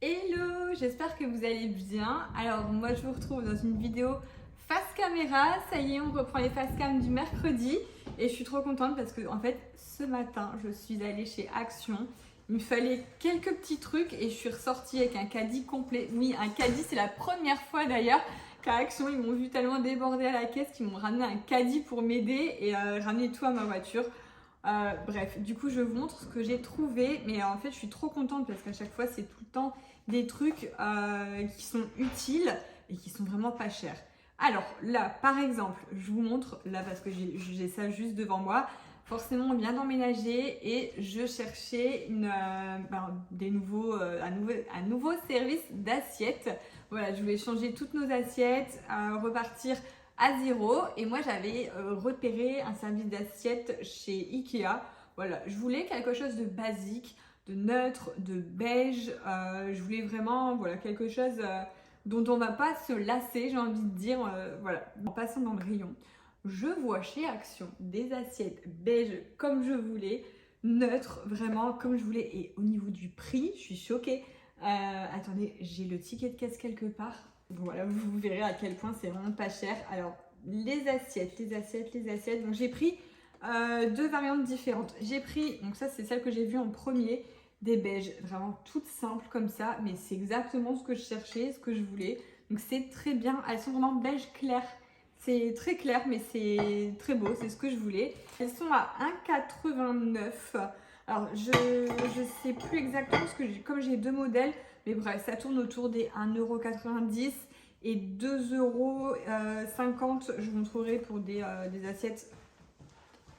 Hello, j'espère que vous allez bien. Alors moi je vous retrouve dans une vidéo face caméra. Ça y est, on reprend les face cam du mercredi et je suis trop contente parce que en fait ce matin je suis allée chez Action. Il me fallait quelques petits trucs et je suis ressortie avec un caddie complet. Oui, un caddie, c'est la première fois d'ailleurs qu'à Action ils m'ont vu tellement déborder à la caisse qu'ils m'ont ramené un caddie pour m'aider et ramener tout à ma voiture. Bref, du coup je vous montre ce que j'ai trouvé, mais en fait je suis trop contente parce qu'à chaque fois c'est tout le temps des trucs qui sont utiles et qui sont vraiment pas chers. Alors là par exemple, je vous montre là parce que j'ai ça juste devant moi. Forcément on vient d'emménager et je cherchais un nouveau service d'assiettes. Voilà, je voulais changer toutes nos assiettes, repartir à zéro. Et moi, j'avais repéré un service d'assiette chez Ikea. Voilà, je voulais quelque chose de basique, de neutre, de beige. Je voulais vraiment quelque chose dont on ne va pas se lasser, j'ai envie de dire. Voilà, en passant dans le rayon, je vois chez Action des assiettes beige comme je voulais, neutres, vraiment comme je voulais. Et au niveau du prix, je suis choquée. Attendez, j'ai le ticket de caisse quelque part. Voilà, vous verrez à quel point c'est vraiment pas cher. Alors, les assiettes. Donc, j'ai pris deux variantes différentes. J'ai pris, donc ça, c'est celle que j'ai vue en premier, des beiges, vraiment toutes simples comme ça, mais c'est exactement ce que je cherchais, ce que je voulais. Donc, c'est très bien. Elles sont vraiment beige clair. C'est très clair, mais c'est très beau. C'est ce que je voulais. Elles sont à 1,89 €. Alors, je sais plus exactement ce que comme j'ai deux modèles. Mais bref, ça tourne autour des 1,90 € et 2,50 €. Je vous montrerai pour des assiettes,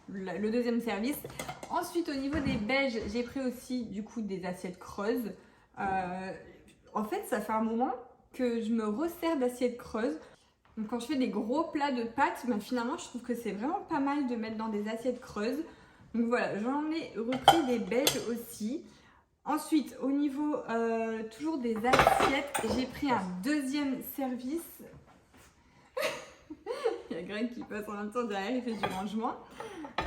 le deuxième service. Ensuite, au niveau des beiges, j'ai pris aussi du coup des assiettes creuses. En fait, ça fait un moment que je me resserre d'assiettes creuses. Donc, quand je fais des gros plats de pâtes, finalement, je trouve que c'est vraiment pas mal de mettre dans des assiettes creuses. Donc voilà, j'en ai repris des beiges aussi. Ensuite, au niveau toujours des assiettes, j'ai pris un deuxième service. Il y a Greg qui passe en même temps derrière, il fait du rangement.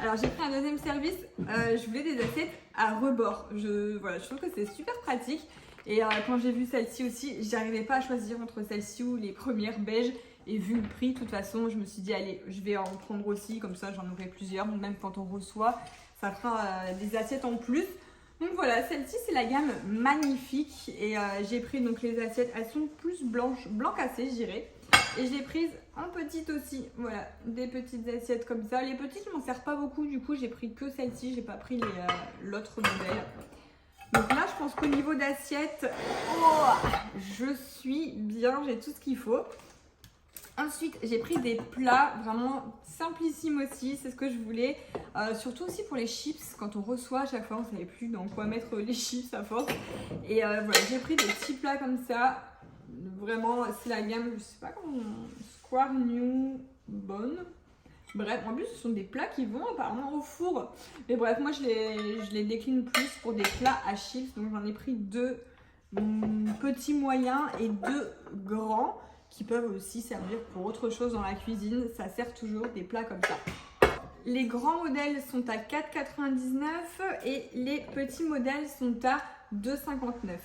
Alors j'ai pris un deuxième service, je voulais des assiettes à rebord. Je trouve que c'est super pratique. Et quand j'ai vu celle-ci aussi, j'arrivais pas à choisir entre celle-ci ou les premières beiges. Et vu le prix, de toute façon, je me suis dit, allez, je vais en prendre aussi, comme ça j'en aurai plusieurs. Même quand on reçoit, ça fera des assiettes en plus. Donc voilà, celle-ci c'est la gamme magnifique et j'ai pris donc les assiettes, elles sont plus blanc cassé je dirais. Et j'ai prise en petite aussi, voilà, des petites assiettes comme ça. Les petites je m'en sers pas beaucoup, du coup j'ai pris que celle-ci, j'ai pas pris l'autre modèle. Donc là je pense qu'au niveau d'assiettes, je suis bien, j'ai tout ce qu'il faut. Ensuite, j'ai pris des plats vraiment simplissimes aussi, c'est ce que je voulais. Surtout aussi pour les chips, quand on reçoit à chaque fois, on ne savait plus dans quoi mettre les chips à force. Et voilà, j'ai pris des petits plats comme ça. Vraiment, c'est la gamme, je sais pas comment, Square New Bone. Bref, en plus, ce sont des plats qui vont apparemment au four. Mais bref, moi, je les décline plus pour des plats à chips. Donc, j'en ai pris deux petits moyens et deux grands, qui peuvent aussi servir pour autre chose dans la cuisine. Ça sert toujours des plats comme ça. Les grands modèles sont à 4,99 € et les petits modèles sont à 2,59 €.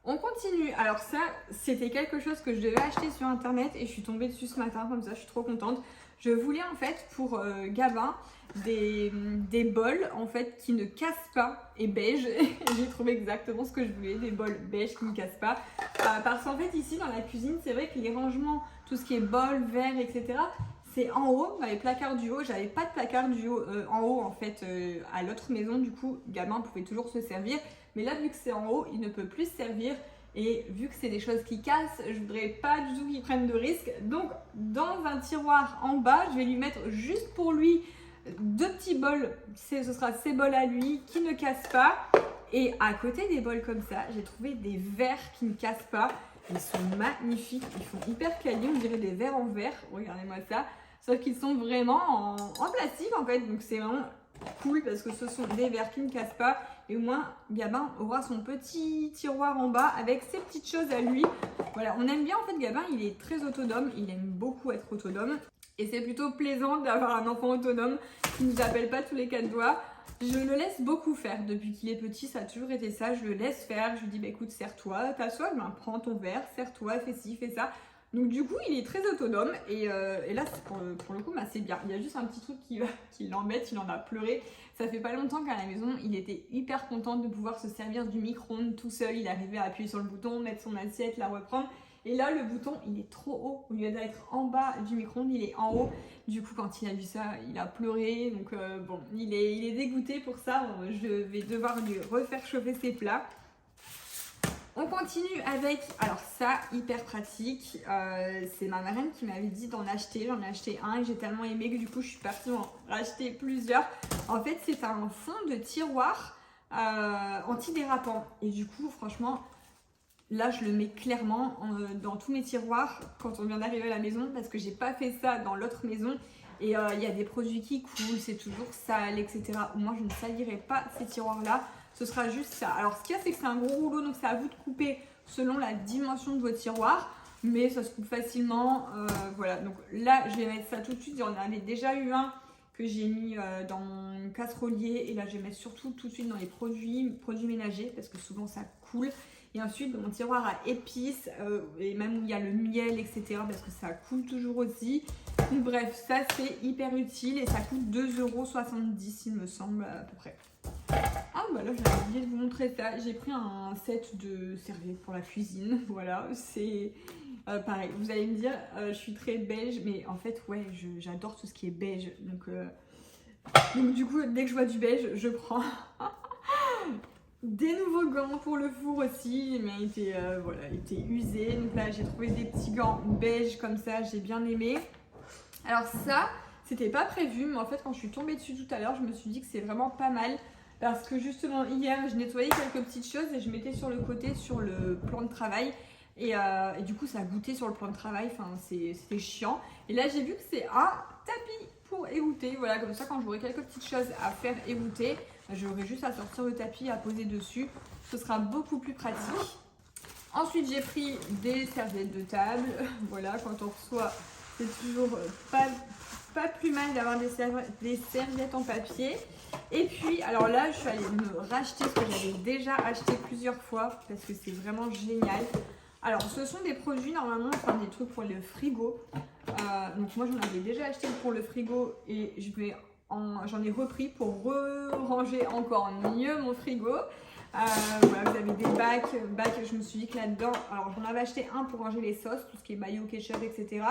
On continue. Alors ça, c'était quelque chose que je devais acheter sur internet et je suis tombée dessus ce matin comme ça, je suis trop contente. Je voulais en fait pour Gabin des bols en fait qui ne cassent pas et beige. J'ai trouvé exactement ce que je voulais, des bols beige qui ne cassent pas. Parce qu'en fait ici dans la cuisine, c'est vrai que les rangements, tout ce qui est bol, verre, etc. c'est en haut, dans les placards du haut. J'avais pas de placard du haut, en haut en fait à l'autre maison. Du coup, Gabin pouvait toujours se servir. Mais là, vu que c'est en haut, il ne peut plus se servir. Et vu que c'est des choses qui cassent, je voudrais pas du tout qu'il prenne de risques. Donc, dans un tiroir en bas, je vais lui mettre juste pour lui deux petits bols. Ce sera ses bols à lui qui ne cassent pas. Et à côté des bols comme ça, j'ai trouvé des verres qui ne cassent pas. Ils sont magnifiques, ils font hyper quali, on dirait des verres en verre. Regardez-moi ça. Sauf qu'ils sont vraiment en plastique en fait. Donc, c'est vraiment cool parce que ce sont des verres qui ne cassent pas. Et au moins, Gabin aura son petit tiroir en bas avec ses petites choses à lui. Voilà, on aime bien en fait Gabin, il est très autonome, il aime beaucoup être autonome. Et c'est plutôt plaisant d'avoir un enfant autonome qui ne nous appelle pas tous les 4 doigts. je le laisse beaucoup faire. Depuis qu'il est petit, ça a toujours été ça. Je le laisse faire. Je lui dis, bah écoute, sers-toi, t'as soif, ben, prends ton verre, sers-toi, fais ci, fais ça. Donc du coup, il est très autonome et là, pour le coup, bah, c'est bien. Il y a juste un petit truc qui l'embête, il en a pleuré. Ça fait pas longtemps qu'à la maison, il était hyper content de pouvoir se servir du micro-ondes tout seul. Il arrivait à appuyer sur le bouton, mettre son assiette, la reprendre. Et là, le bouton, il est trop haut. Au lieu d'être en bas du micro-ondes, il est en haut. Du coup, quand il a vu ça, il a pleuré. Donc bon, il est dégoûté pour ça. Je vais devoir lui refaire chauffer ses plats. On continue avec, alors ça, hyper pratique, c'est ma marraine qui m'avait dit d'en acheter, j'en ai acheté un et j'ai tellement aimé que du coup je suis partie en racheter plusieurs. En fait c'est un fond de tiroir antidérapant et du coup franchement, là je le mets clairement dans tous mes tiroirs quand on vient d'arriver à la maison parce que j'ai pas fait ça dans l'autre maison. Et il y a des produits qui coulent, c'est toujours sale, etc. Moi je ne salirai pas ces tiroirs-là. Ce sera juste ça. Alors ce qu'il y a, c'est que c'est un gros rouleau, donc c'est à vous de couper selon la dimension de vos tiroirs. Mais ça se coupe facilement. Voilà, donc là, je vais mettre ça tout de suite. J'en avais déjà eu un que j'ai mis dans mon casserolier. Et là, je vais mettre surtout tout de suite dans les produits ménagers parce que souvent ça coule. Et ensuite, dans mon tiroir à épices, et même où il y a le miel, etc. parce que ça coule toujours aussi. Donc, bref, ça c'est hyper utile et ça coûte 2,70 €, il me semble, à peu près. Ah bah là j'avais oublié de vous montrer ça, j'ai pris un set de serviettes pour la cuisine, voilà, c'est pareil, vous allez me dire je suis très beige, mais en fait ouais, j'adore tout ce qui est beige, donc du coup dès que je vois du beige, je prends des nouveaux gants pour le four aussi, mais voilà, étaient usés, donc là j'ai trouvé des petits gants beige comme ça, j'ai bien aimé. Alors ça, c'était pas prévu, mais en fait quand je suis tombée dessus tout à l'heure, je me suis dit que c'est vraiment pas mal. Parce que justement hier je nettoyais quelques petites choses et je mettais sur le côté sur le plan de travail et du coup ça a goûté sur le plan de travail, enfin c'était chiant. Et là j'ai vu que c'est un tapis pour égoutter, voilà, comme ça quand j'aurai quelques petites choses à faire égoutter, j'aurai juste à sortir le tapis, à poser dessus, ce sera beaucoup plus pratique. Ensuite j'ai pris des serviettes de table, voilà, quand on reçoit c'est toujours pas plus mal d'avoir des serviettes en papier. Et puis, alors là, je suis allée me racheter ce que j'avais déjà acheté plusieurs fois parce que c'est vraiment génial. Alors, ce sont des produits, normalement, enfin des trucs pour le frigo. Donc moi, j'en avais déjà acheté pour le frigo et j'en ai repris pour ranger encore mieux mon frigo. Voilà, vous avez des bacs, je me suis dit que là-dedans, alors j'en avais acheté un pour ranger les sauces, tout ce qui est mayo, ketchup, etc.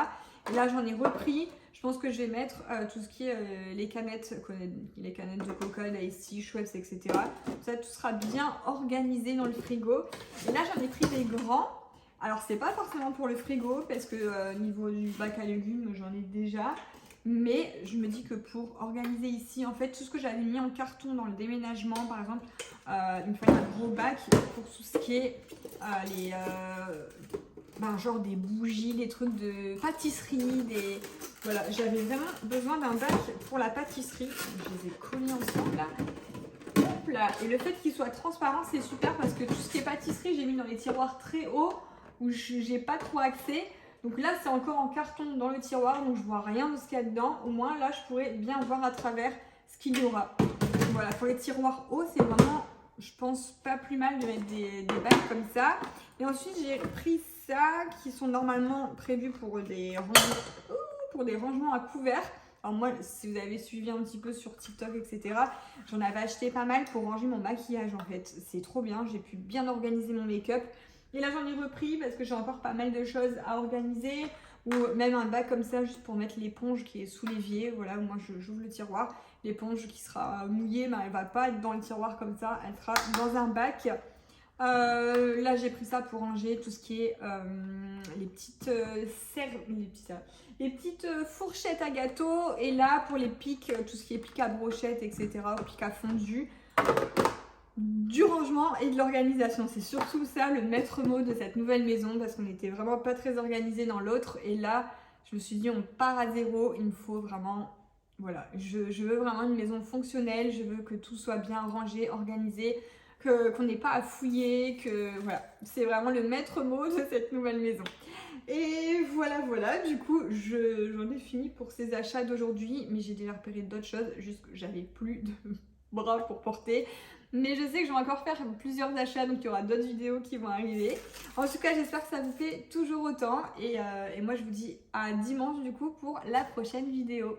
Et là, j'en ai repris. Je pense que je vais mettre tout ce qui est les canettes de Coca, d'Ice, Schweppes, etc. Ça, tout sera bien organisé dans le frigo. Et là, j'en ai pris des grands. Alors, c'est pas forcément pour le frigo parce que niveau du bac à légumes, j'en ai déjà. Mais je me dis que pour organiser ici, en fait, tout ce que j'avais mis en carton dans le déménagement, par exemple, il me fallait un gros bac pour tout ce qui est genre des bougies, des trucs de pâtisserie, voilà, j'avais vraiment besoin d'un bac pour la pâtisserie. Je les ai collés ensemble là. Hop là. Et le fait qu'il soit transparent, c'est super parce que tout ce qui est pâtisserie, j'ai mis dans les tiroirs très hauts où j'ai pas trop accès. Donc là, c'est encore en carton dans le tiroir, donc je vois rien de ce qu'il y a dedans. Au moins, là, je pourrais bien voir à travers ce qu'il y aura. Voilà, pour les tiroirs hauts, c'est vraiment, je pense, pas plus mal de mettre des bacs comme ça. Et ensuite, j'ai pris ça, qui sont normalement prévus pour des rangements à couvert. Alors moi, si vous avez suivi un petit peu sur TikTok, etc., j'en avais acheté pas mal pour ranger mon maquillage, en fait. C'est trop bien, j'ai pu bien organiser mon make-up. Et là, j'en ai repris parce que j'ai encore pas mal de choses à organiser. Ou même un bac comme ça, juste pour mettre l'éponge qui est sous l'évier. Voilà, moi, j'ouvre le tiroir. L'éponge qui sera mouillée, mais elle va pas être dans le tiroir comme ça. Elle sera dans un bac. Là, j'ai pris ça pour ranger tout ce qui est les petites fourchettes à gâteau. Et là, pour les pics, tout ce qui est pic à brochette, etc., ou pic à fondu. Du rangement et de l'organisation, c'est surtout ça le maître mot de cette nouvelle maison parce qu'on n'était vraiment pas très organisé dans l'autre et là je me suis dit on part à zéro, il me faut vraiment, voilà, je veux vraiment une maison fonctionnelle, je veux que tout soit bien rangé, organisé, qu'on n'ait pas à fouiller, que voilà, c'est vraiment le maître mot de cette nouvelle maison. Et voilà, du coup j'en ai fini pour ces achats d'aujourd'hui, mais j'ai déjà repéré d'autres choses, juste que j'avais plus de bras pour porter. Mais je sais que je vais encore faire plusieurs achats, donc il y aura d'autres vidéos qui vont arriver. En tout cas, j'espère que ça vous plaît toujours autant. Et moi, je vous dis à dimanche du coup pour la prochaine vidéo.